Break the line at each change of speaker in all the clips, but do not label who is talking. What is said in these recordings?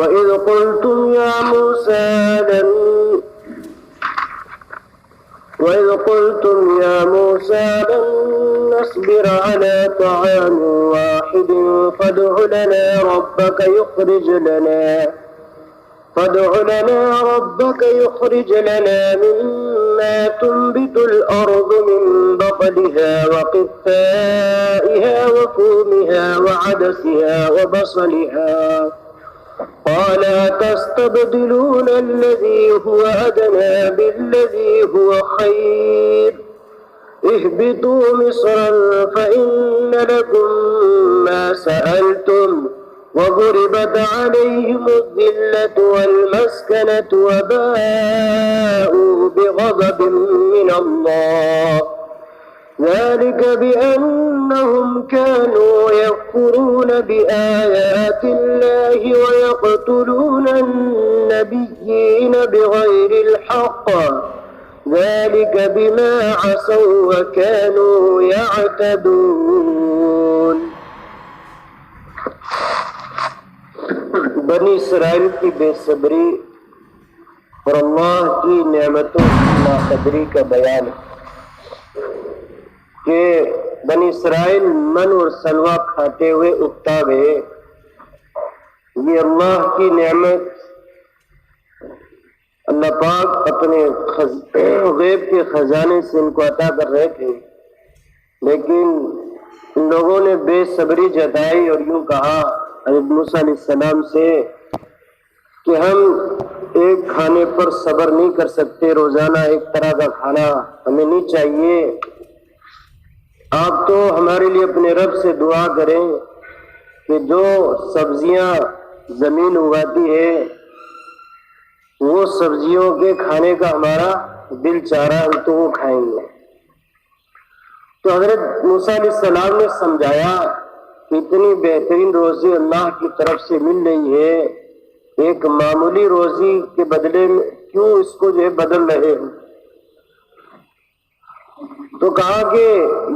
وَإِذْ قُلْتُمْ يَا مُوسَى لَن نَّصْبِرَ عَلَىٰ طَعَامٍ وَاحِدٍ فَادْعُ لَنَا رَبَّكَ يُخْرِجْ لَنَا مِمَّا تُنبِتُ الْأَرْضُ مِن بَقْلِهَا وَقِثَّائِهَا وَفُومِهَا وَعَدَسِهَا وَبَصَلِهَا قَالَ أَتَسْتَبْدِلُونَ الَّذِي هُوَ أَدْنَىٰ بِالَّذِي هُوَ خَيْرٌ اهْبِطُوا مِصْرًا فَإِنَّ لَكُم مَّا سَأَلْتُمْ وَضُرِبَتْ عَلَيْهِمُ الذِّلَّةُ وَالْمَسْكَنَةُ وَبَاءُوا بِغَضَبٍ مِّنَ اللَّهِ ذَلِكَ بِأَنَّهُمْ كَانُوا يَكْفُرُونَ بِآيَاتِ اللَّهِ وَيَقْتُلُونَ النَّبِيِّينَ بِغَيْرِ الْحَقِّ ذَلِكَ بِمَا عَصَوا وَكَانُوا يَعْتَدُونَ۔ بنی اسرائیل کی بے صبری اور اللہ کی نعمتوں کی ناقدری کا بیان کہ بنی اسرائیل من اور سلوہ کھاتے ہوئے اکتا گئے۔ یہ اللہ کی نعمت اللہ پاک اپنے غیب کے خزانے سے ان کو عطا کر رہے تھے، لیکن ان لوگوں نے بے صبری جتائی اور یوں کہا حضرت موسیٰ علیہ السلام سے کہ ہم ایک کھانے پر صبر نہیں کر سکتے، روزانہ ایک طرح کا کھانا ہمیں نہیں چاہیے، آپ تو ہمارے لیے اپنے رب سے دعا کریں کہ جو سبزیاں زمین اگاتی ہے وہ سبزیوں کے کھانے کا ہمارا دل چاہ رہا ہے، تو وہ کھائیں گے۔ تو حضرت موسیٰ علیہ السلام نے سمجھایا کہ اتنی بہترین روزی اللہ کی طرف سے مل رہی ہے، ایک معمولی روزی کے بدلے میں کیوں اس کو جو ہے بدل رہے ہیں؟ تو کہا کہ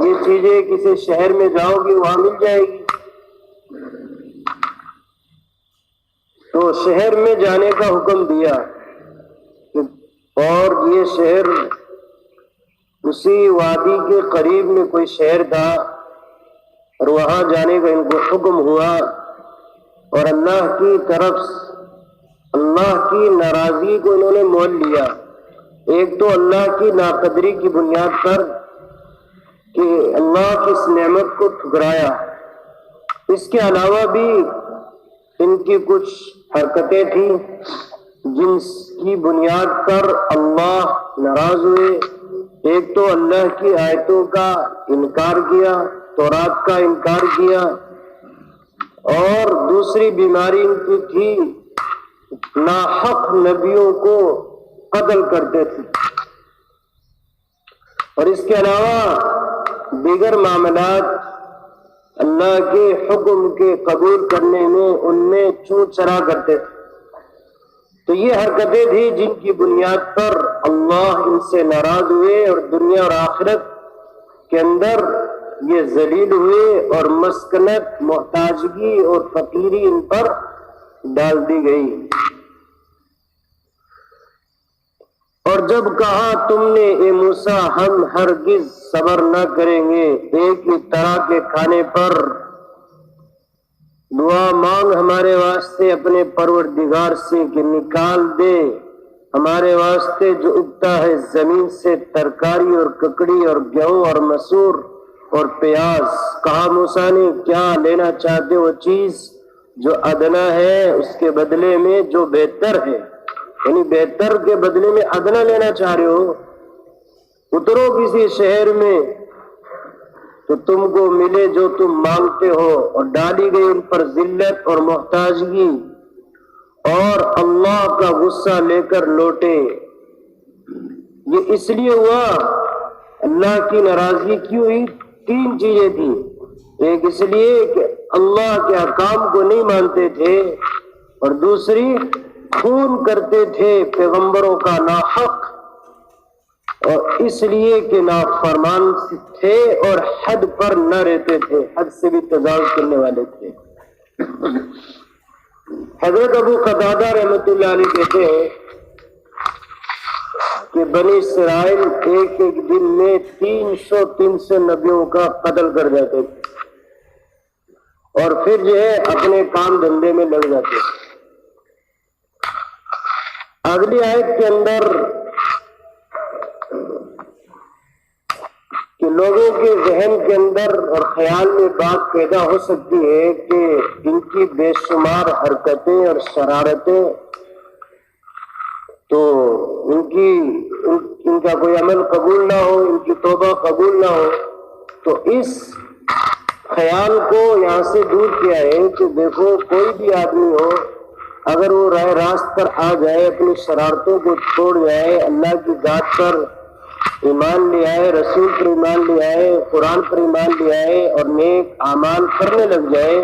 یہ چیزیں کسی شہر میں جاؤ گی وہاں مل جائے گی۔ تو شہر میں جانے کا حکم دیا، اور یہ شہر اسی وادی کے قریب میں کوئی شہر تھا، اور وہاں جانے کا ان کو حکم ہوا، اور اللہ کی طرف اللہ کی ناراضگی کو انہوں نے مول لیا۔ ایک تو اللہ کی ناقدری کی بنیاد پر کہ اللہ کی اس نعمت کو ٹھکرایا، اس کے علاوہ بھی ان کی کچھ حرکتیں تھیں جن کی بنیاد پر اللہ ناراض ہوئے۔ ایک تو اللہ کی آیتوں کا انکار کیا، تورات کا انکار کیا، اور دوسری بیماری ان کی تھی ناحق نبیوں کو قتل کرتے تھے، اور اس کے علاوہ دیگر معاملات اللہ کے حکم کے قبول کرنے میں ان میں چوں چرا کرتے تھے۔ تو یہ حرکتیں تھیں جن کی بنیاد پر اللہ ان سے ناراض ہوئے، اور دنیا اور آخرت کے اندر یہ ذلیل ہوئے، اور مسکنت، محتاجگی اور فقیری ان پر ڈال دی گئی۔ اور جب کہا تم نے اے موسیٰ ہم ہرگز صبر نہ کریں گے ایک ہی طرح کے کھانے پر، دعا مانگ ہمارے واسطے اپنے پروردگار سے کہ نکال دے ہمارے واسطے جو اگتا ہے زمین سے ترکاری اور ککڑی اور گیہوں اور مسور اور پیاز۔ کہا موسیٰ نے کیا لینا چاہتے وہ چیز جو ادنا ہے اس کے بدلے میں جو بہتر ہے، یعنی بہتر کے بدلے میں ادنا لینا چاہ رہے ہو؟ اترو کسی شہر میں تو تم کو ملے جو تم مانگتے ہو، اور ڈالی گئی ان پر ذلت اور محتاجگی، اور اللہ کا غصہ لے کر لوٹے۔ یہ اس لیے ہوا، اللہ کی ناراضگی کیوں ہوئی؟ تین چیزیں تھیں۔ ایک اس لیے کہ اللہ کے احکام کو نہیں مانتے تھے، اور دوسری خون کرتے تھے پیغمبروں کا ناحق، اور اس لیے کہ نافرمان تھے اور حد پر نہ رہتے تھے، حد سے بھی تجاوز کرنے والے تھے۔ حضرت ابو قتادہ رحمۃ اللہ علیہ کہتے ہیں کہ بنی اسرائیل ایک ایک دن میں 300 نبیوں کا قتل کر جاتے اور پھر جو ہے اپنے کام دھندے میں لگ جاتے. اگلی آیت کے اندر کہ لوگوں کے ذہن کے اندر اور خیال میں بات پیدا ہو سکتی ہے کہ ان کی بے شمار حرکتیں اور شرارتیں تو ان کا کوئی عمل قبول نہ ہو، ان کی توبہ قبول نہ ہو. تو اس خیال کو یہاں سے دور کیا ہے کہ دیکھو کوئی بھی آدمی ہو، اگر وہ راہ راست پر آ جائے، اپنی شرارتوں کو چھوڑ جائے، اللہ کی ذات پر ایمان لے آئے، رسول پر ایمان لے آئے، قرآن پر ایمان لے آئے اور نیک اعمال کرنے لگ جائے،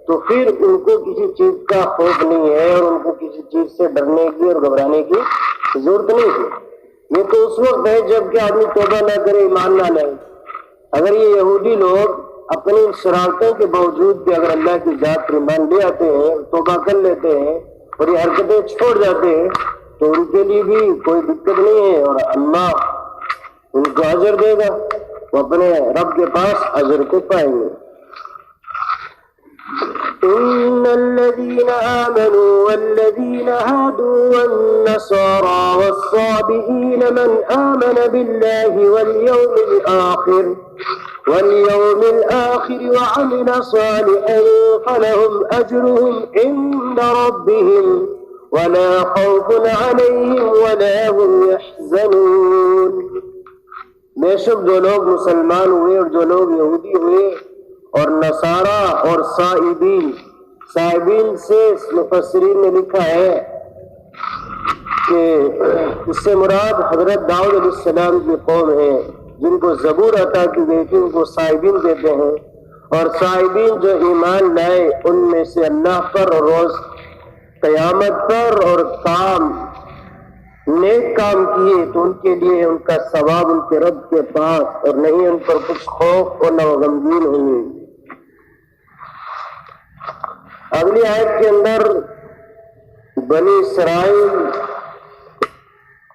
تو پھر ان کو کسی چیز کا خوف نہیں ہے اور ان کو کسی چیز سے ڈرنے کی اور گھبرانے کی ضرورت نہیں ہے. یہ تو اس وقت ہے جب کہ آدمی توبہ نہ کرے، ایمان نہ لائے. اگر یہ یہودی لوگ اپنی شرارتوں کے باوجود بھی اگر اللہ کی ذات پر ایمان لے آتے ہیں، توبہ کر لیتے ہیں اور یہ حرکتیں چھوڑ جاتے ہیں، تو ان کے لیے بھی کوئی دقت نہیں ہے اور اللہ ان کو اجر دے گا، وہ اپنے رب کے پاس اجر کو پائیں گے. ان الذين آمنوا والذين هادوا والنصارى والصابئين من آمن بالله واليوم الآخر وعمل صالحا فلهم أجرهم عند ربهم ولا خوف عليهم ولا هم يحزنون. بے شک جو لوگ مسلمان ہوئے اور جو لوگ یہودی ہوئے اور نصارہ اور صائبین سے مفسرین نے لکھا ہے کہ اس سے مراد حضرت داؤد علیہ السلام کی قوم ہے جن کو زبور عطا کی گئی تھی، ان کو صائبین کہتے ہیں. اور صائبین جو ایمان لائے ان میں سے اللہ پر اور روز قیامت پر اور نیک کام کیے تو ان کے لیے ان کا ثواب ان کے رب کے پاس اور نہیں ان پر کچھ خوف اور نہ غمگین ہوئے. اگلی آیت کے اندر بنی اسرائیل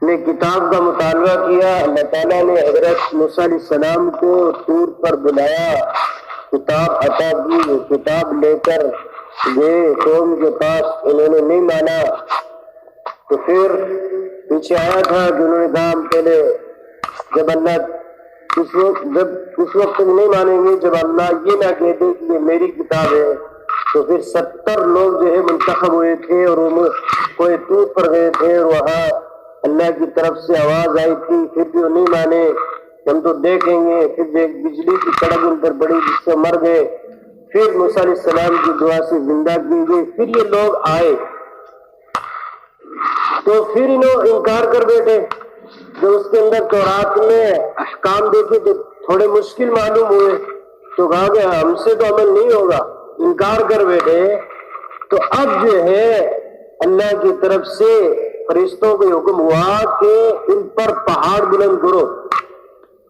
نے کتاب کا مطالبہ کیا. اللہ تعالیٰ نے حضرت موسیٰ علیہ السلام کو طور پر بلایا، کتاب عطا کی، وہ کتاب لے کر گئے قوم کے پاس، انہوں نے نہیں مانا. تو پھر پیچھے آیا تھا کہ انہوں نے کہا پہلے جب اللہ اس وقت نہیں مانیں گے جب اللہ یہ نہ کہہ دے کہ یہ میری کتاب ہے. تو پھر 70 لوگ جو ہے منتخب ہوئے تھے اور وہ کوئی طور پر گئے تھے اور وہاں اللہ کی طرف سے آواز آئی تھی، پھر بھی وہ نہیں مانے. ہم تو دیکھیں گے. پھر ایک بجلی کی کڑک ان پر پڑی جس سے مر گئے. پھر موسیٰ علیہ السلام کی دعا سے زندہ کی گئی. پھر یہ لوگ آئے تو پھر انہوں انکار کر بیٹھے. جو اس کے اندر تورات میں احکام دیکھے تو تھوڑے مشکل معلوم ہوئے تو کہا کہ ہم سے تو عمل نہیں ہوگا، انکار کر بیٹھے. تو اب جو ہے اللہ کی طرف سے فرشتوں کو حکم ہوا کہ ان پر پہاڑ بلند کرو،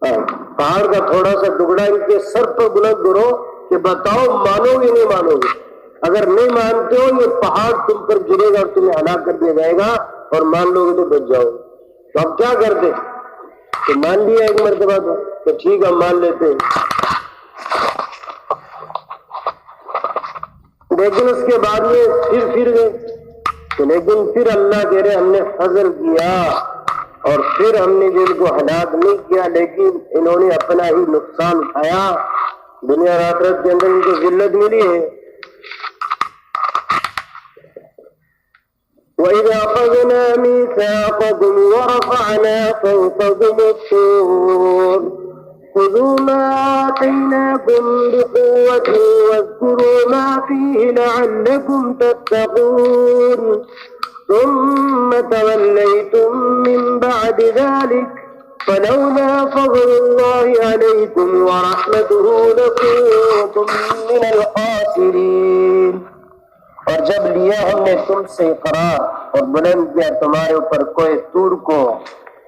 پہاڑ کا تھوڑا سا ٹکڑا ان کے سر پر بلند کرو کہ بتاؤ مانو گے نہیں مانو گے. اگر نہیں مانتے ہو یہ پہاڑ تم پر گرے گا اور تمہیں ہلاک کر دیا جائے گا، اور مان لو گے تو بچ جاؤ. تو اب کیا کرتے؟ تو مان لیا ایک مرتبہ تو ٹھیک ہے مان لیتے ہیں. لیکن اس کے بعد میں پھر گئے. تو لیکن پھر اللہ کہہ رہے ہم نے فضل کیا اور پھر ہم نے جن کو ہلاک نہیں کیا، لیکن انہوں نے اپنا ہی نقصان اٹھایا. دنیا اور آخرت کے اندر ان کو ذلت ملی ہے. وَإِذَا أَخَذْنَا مِيثَاقَكُمْ وَرَفَعْنَا فَوْقَكُمُ الطُّورَ خُذُوا مَا آتَيْنَاكُمْ بِقُوَّةٍ وَاذْكُرُوا مَا فِيهِ لَعَلَّكُمْ تَتَّقُونَ ثُمَّ تَوَلَّيْتُم مِّن بَعْدِ ذَلِكَ فَلَوْلَا فَضْلُ اللَّهِ عَلَيْكُمْ وَرَحْمَتُهُ لَكُنتُم مِّنَ الْخَاسِرِينَ. اور جب لیا ہم نے تم سے اقرار اور بلند کیا تمہارے اوپر کوہ طور کو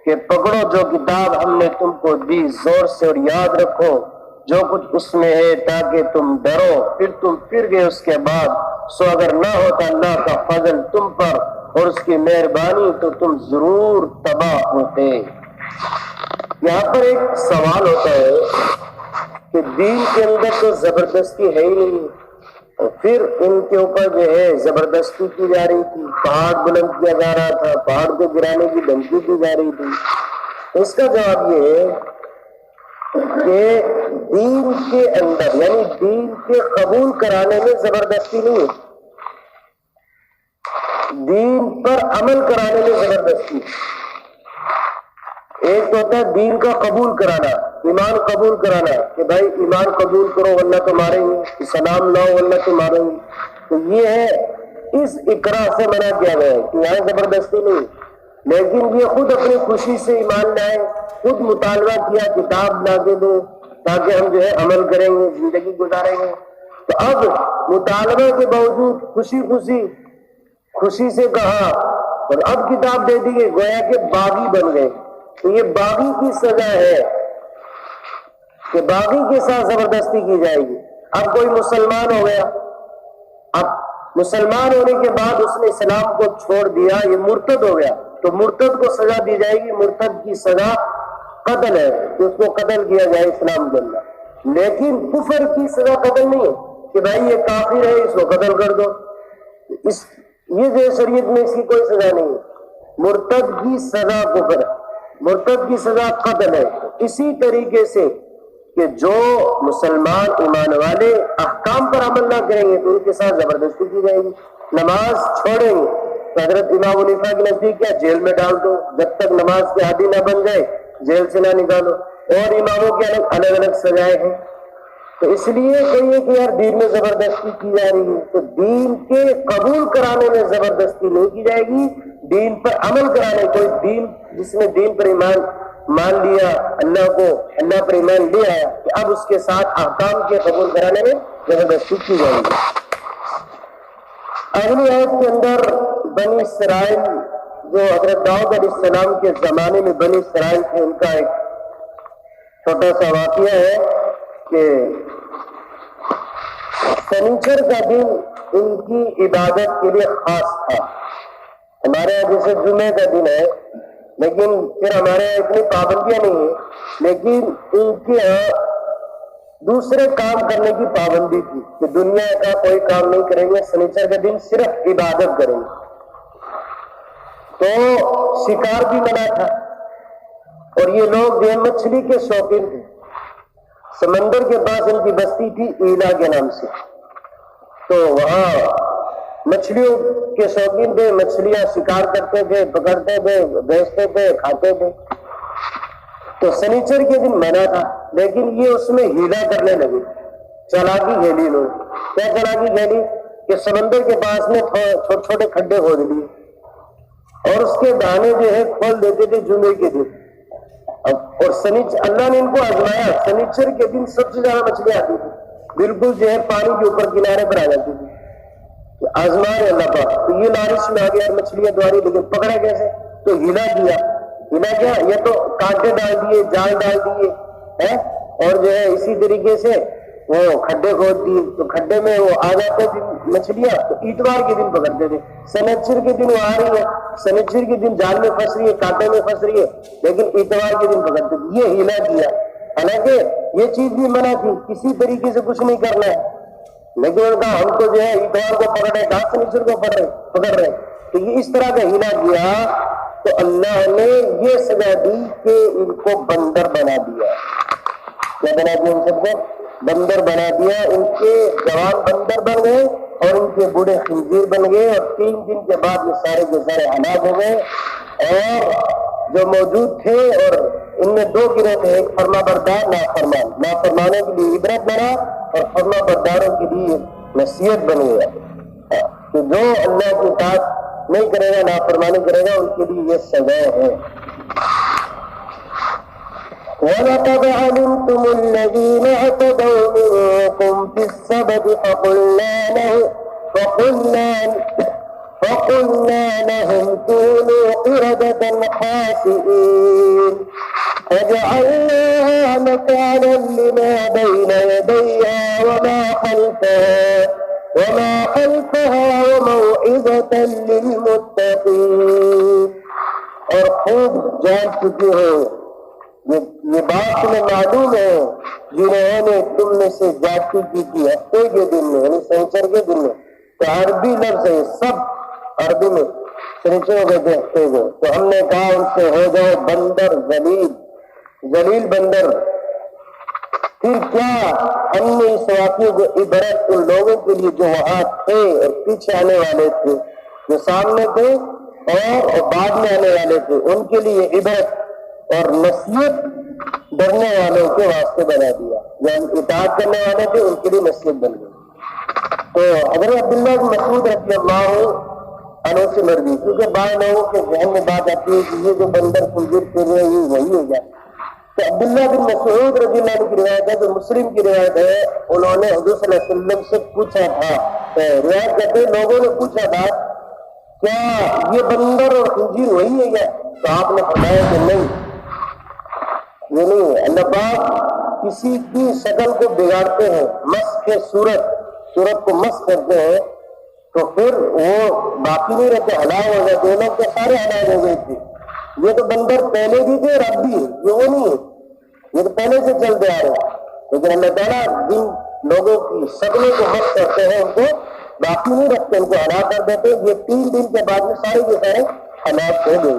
کہ پکڑو جو کتاب ہم نے تم کو دی زور سے اور یاد رکھو جو کچھ اس میں ہے تاکہ تم ڈرو، پھر تم پھر گئے اس کے بعد سو اگر نہ ہوتا اللہ کا فضل تم پر اور اس کی مہربانی تو تم ضرور تباہ ہوتے۔ یہاں پر ایک سوال ہوتا ہے کہ دین کے اندر تو زبردستی ہے ہی نہیں، اور پھر ان کے اوپر جو ہے زبردستی کی جا رہی تھی، پہاڑ بلند کیا جا رہا تھا، پہاڑ کو گرانے کی دھمکی دی جا رہی تھی۔ اس کا جواب یہ ہے کہ دین کے اندر یعنی دین کے قبول کرانے میں زبردستی نہیں ہے، دین پر عمل کرانے میں زبردستی۔ ایک تو ہوتا ہے دین کا قبول کرانا، ایمان قبول کرانا کہ بھائی ایمان قبول کرو ورنہ تو ماریں گے، اسلام لاؤ ورنہ تو ماریں گے، تو یہ ہے اس اکراہ سے منع کیا گیا ہے کہ یہاں زبردستی نہیں، لیکن یہ خود اپنی خوشی سے ایمان لائے، خود مطالبہ کیا کتاب لا کے دو تاکہ ہم جو ہے عمل کریں گے، زندگی گزاریں گے۔ تو اب مطالبہ کے باوجود خوشی سے کہا اور اب کتاب دے دی گئی، گویا کہ باغی بن گئے۔ تو یہ باغی کی سزا ہے کہ باغی کے ساتھ زبردستی کی جائے گی۔ اب کوئی مسلمان ہو گیا، اب مسلمان ہونے کے بعد اس نے اسلام کو چھوڑ دیا، یہ مرتد ہو گیا، تو مرتد کو سزا دی جائے گی۔ مرتد کی سزا قتل ہے کہ اس کو قتل کیا جائے اسلام کے اندر، لیکن کفر کی سزا قتل نہیں ہے کہ بھائی یہ کافر ہے اس کو قتل کر دو، یہ جو شریعت میں اس کی کوئی سزا نہیں ہے۔ مرتد کی سزا کفر ہے، مرتد کی سزا قتل ہے۔ اسی طریقے سے کہ جو مسلمان ایمان والے احکام پر عمل نہ کریں گے تو ان کے ساتھ زبردستی کی جائے گی۔ نماز چھوڑیں گے تو حضرت امام حنیفہ کے نزدیک کیا جیل میں ڈال دو، جب تک نماز کے عادی نہ بن جائے جیل سے نہ نکالو، اور اماموں کے الگ الگ سزائیں ہیں۔ تو اس لیے کہیے کہ یار دین میں زبردستی کی جا رہی ہے، تو دین کے قبول کرانے میں زبردستی نہیں کی جائے گی، دین پر عمل کرانے، کوئی دین جس نے دین پر ایمان مان لیا، اللہ پر ایمان لے آیا، کہ اب اس کے ساتھ احکام کے قبول کرانے میں زبردستی کی جائے گی۔ اگلی آیت کے اندر بنی اسرائیل جو حضرت داؤد علیہ السلام کے زمانے میں بنی اسرائیل تھے، ان کا ایک چھوٹا سا واقعہ ہے کہ سنیچر کا دن ان کی عبادت کے لیے خاص تھا۔ ہمارے یہاں جیسے جمعے کا دن ہے، لیکن پھر ہمارے یہاں اتنی پابندیاں نہیں ہیں، لیکن ان کے یہاں دوسرے کام کرنے کی پابندی تھی کہ دنیا کا کوئی کام نہیں کریں گے، سنیچر کا دن صرف عبادت کریں گے۔ تو شکار بھی منع تھا، اور یہ لوگ جو مچھلی کے شوقین تھے، سمندر کے پاس ان کی بستی تھی ایلا کے نام سے، تو وہاں مچھلیوں کے شوقین تھے، مچھلیاں شکار کرتے تھے، پکڑتے تھے، بیچتے تھے، کھاتے تھے۔ تو سنیچر کے دن منع تھا، لیکن یہ اس میں ہیلا کرنے لگے، چالاکی کھیلی لوگ۔ کیا چالاکی کھیلی کہ سمندر کے پاس میں چھوٹے چھوٹے کھڈے کھود لیے اور اس کے دانے جو ہے کھول دیتے تھے جمعے کے دن۔ اور اللہ نے ان کو آزمایا، سنیچر کے دن سب سے زیادہ مچھلیاں آتی تھی، بالکل جو ہے پانی کے اوپر کنارے پر آ جاتی تھی، آزمائے اللہ پاک۔ تو یہ لالچ میں آ گیا مچھلیاں دواری، لیکن پکڑا کیسے؟ تو ہلا کیا یا تو کانٹے ڈال دیے، جال ڈال دیے، اور جو ہے اسی طریقے سے وہ کھڈے کھود دیے، تو کھڈے میں وہ آ جاتے تھے مچھلیاں، تو اتوار کے دن پکڑتے تھے۔ سنیچر کے دن وہ آ رہی ہے، سنیچر کے دن جال میں پھنس رہی ہے، کانٹے میں پھنس رہی ہے، لیکن اتوار کے دن پکڑتے تھے۔ یہ ہیلا کیا، حالانکہ یہ چیز بھی منع تھی، کسی طریقے سے کچھ نہیں کرنا ہے، لیکن ان کا ہم تو جو ہے اتوار کو پکڑ رہے، کہاں سنیچر کو پکڑ رہے، تو یہ اس طرح کا ہیلا کیا، تو اللہ نے یہ سزا دی کہ ان کو بندر بنا دیا۔ کیا بنا دیا؟ ان سب کو بندر بنا دیا۔ ان کے جوان بندر بن گئے اور ان کے بوڑھے خنزیر بن گئے، اور 3 دن کے بعد یہ سارے کے سارے ہلاک ہو گئے۔ اور جو موجود تھے، اور ان میں 2 گروہ تھے، ایک فرما بردار نافرمان، نافرمانوں کے لیے عبرت بنا اور فرما برداروں کے لیے نصیحت بن گیا کہ جو اللہ کی اطاعت نہیں کرے گا، نافرمانی کرے گا، ان کے لیے یہ سزا ہے۔ وَلَقَدْ عَلِمْتُمُ الَّذِينَ اعْتَدَوْا مِنكُمْ فِي السَّبْتِ فَقُلْنَا لَهُمْ كُونُوا قِرَدَةً خَاسِئِينَ فَجَعَلْنَاهَا نَكَالًا لِمَا بَيْنَ يَدَيْهَا وَمَا خَلْفَهَا وما خلقها وموعظة للمتقين. اور خوب جان چکے ہو یہ بات تمہیں معلوم ہے جنہوں نے تم میں سے جاتی کی تھی ہفتے کے دن میں یعنی سنیچر کے دن میں. تو عربی لفظ ہے سب عربی میں سنیچر ہو گئے ہفتے کو. تو ہم نے کہا ان سے ہو جاؤ بندر ذلیل بندر. پھر کیا ہم نے اس واقعے کو عبرت ان لوگوں کے لیے جو وہاں تھے اور پیچھے آنے والے تھے جو سامنے تھے اور بعد میں آنے والے تھے ان کے لیے عبرت اور نصیحت ڈرنے والوں کے واسطے بنا دیا. جو اطاعت کرنے والے تھے ان کے لیے نصیحت بن گئی. تو حضرت عبداللہ بن مسعود رضی اللہ عنہ سے مرضی کیونکہ بعض لوگوں کے ذہن میں بات آتی ہے کہ یہ جو بندر خنزیر پھر رہے ہیں وہی ہو گیا. تو عبداللہ بن مسعود رضی اللہ عنہ کی روایت ہے جو مسلم کی روایت ہے انہوں نے حضور صلی اللہ علیہ وسلم سے پوچھا تھا. روایت کہتے ہیں لوگوں نے پوچھا تھا کیا یہ بندر اور خنزیر وہی ہے کیا؟ تو آپ نے فرمایا کہ نہیں یہ نہیں ہے. اللہ پاک کسی کی شکل کو بگاڑتے ہیں مسخ صورت کو مسخ کرتے ہیں تو پھر وہ باقی نہیں رہتے ہلاک ہو گئے. دونوں کے سارے ہلاک ہو گئے تھے. یہ تو بندر پہلے بھی تھے اور اب بھی ہے یہ وہ نہیں ہے یہ تو پہلے سے چلتے آ رہے ہیں. لیکن اللہ تعالیٰ جن لوگوں کی شکلوں کو مسخ کرتے ہیں ان کو باقی نہیں رکھتے ان کو ہلاک کر دیتے. یہ 3 دن کے بعد میں سارے کے سارے ہلاک ہو گئے.